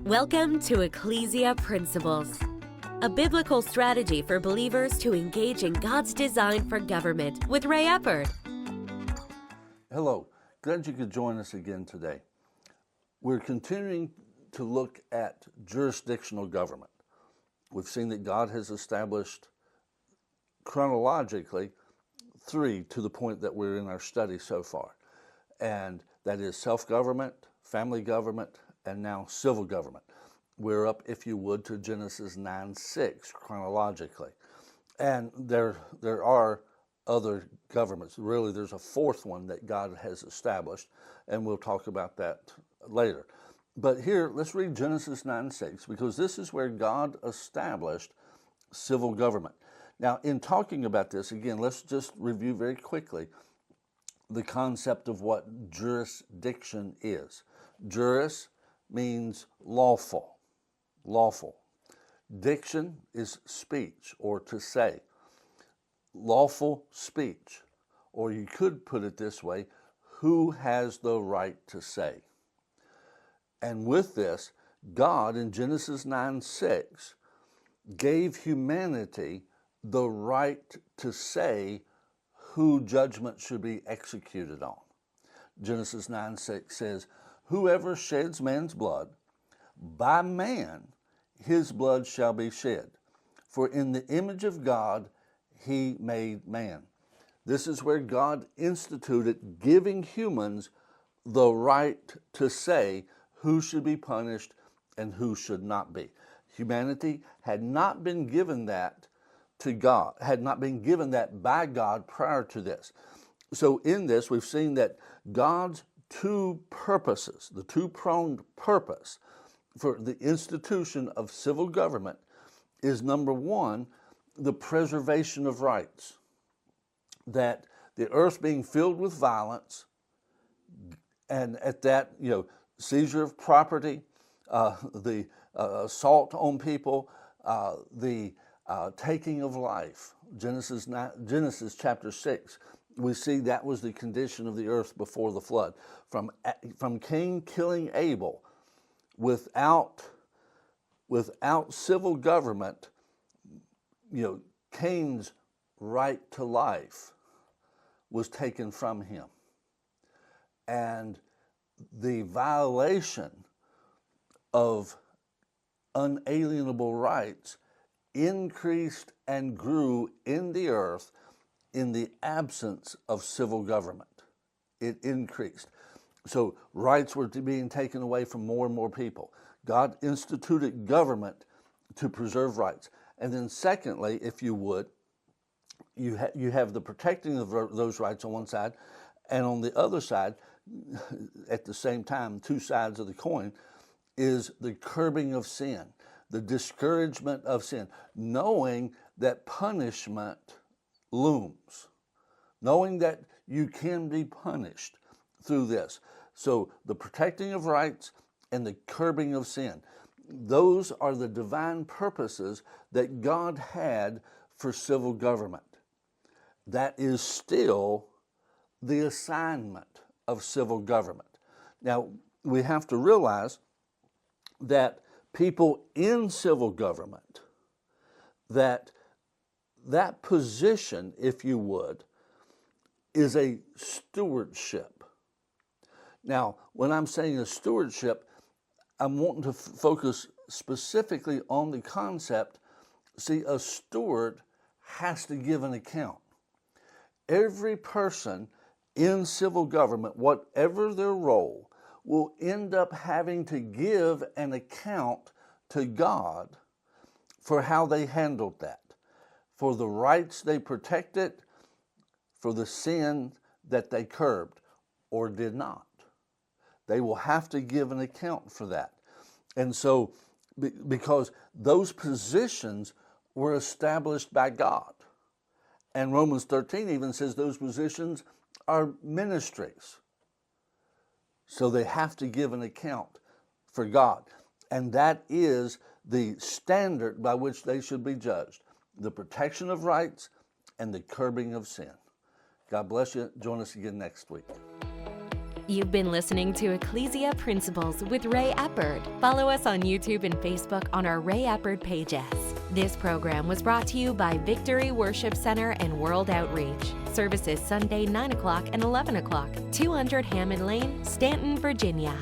Welcome to Ecclesia Principles, a biblical strategy for believers to engage in God's design for government with Ray Eppard. Hello, glad you could join us again today. We're continuing to look at jurisdictional government. We've seen that God has established chronologically three to the point that we're in our study so far, and that is self-government, family government, and now civil government. We're up, if you would, to Genesis 9:6 chronologically. And there are other governments. Really, there's a fourth one that God has established, and we'll talk about that later. But here, let's read Genesis 9:6, because this is where God established civil government. Now, in talking about this, again, let's just review very quickly the concept of what jurisdiction is. Juris means lawful. Diction is speech, or to say. Lawful speech, or you could put it this way, who has the right to say? And with this, God in Genesis 9:6 gave humanity the right to say who judgment should be executed on. Genesis 9:6 says, "Whoever sheds man's blood, by man his blood shall be shed. For in the image of God he made man." This is where God instituted giving humans the right to say who should be punished and who should not be. Humanity had not been given that to God, had not been given that by God prior to this. So in this, we've seen that God's two purposes, the two-pronged purpose for the institution of civil government is, number one, the preservation of rights. That the earth being filled with violence, and at that, seizure of property, the assault on people, the taking of life. Genesis chapter 6, we see that was the condition of the earth before the flood. From Cain killing Abel, without civil government, Cain's right to life was taken from him. And the violation of unalienable rights increased and grew in the earth in the absence of civil government. It increased. So rights were being taken away from more and more people. God instituted government to preserve rights. And then secondly, if you would, you have the protecting of those rights on one side, and on the other side, at the same time, two sides of the coin, is the curbing of sin, the discouragement of sin, knowing that punishment looms, knowing that you can be punished through this. So the protecting of rights and the curbing of sin, those are the divine purposes that God had for civil government. That is still the assignment of civil government. Now, we have to realize that people in civil government, that position, if you would, is a stewardship. Now, when I'm saying a stewardship, I'm wanting to focus specifically on the concept. See, a steward has to give an account. Every person in civil government, whatever their role, will end up having to give an account to God for how they handled that, for the rights they protected, for the sin that they curbed or did not. They will have to give an account for that. And so, because those positions were established by God. And Romans 13 even says those positions are ministries. So they have to give an account for God. And that is the standard by which they should be judged. The protection of rights and the curbing of sin. God bless you. Join us again next week. You've been listening to Ecclesia Principles with Ray Eppard. Follow us on YouTube and Facebook on our Ray Eppard pages. This program was brought to you by Victory Worship Center and World Outreach. Services Sunday 9 o'clock and 11 o'clock, 200 Hammond Lane, Stanton, Virginia.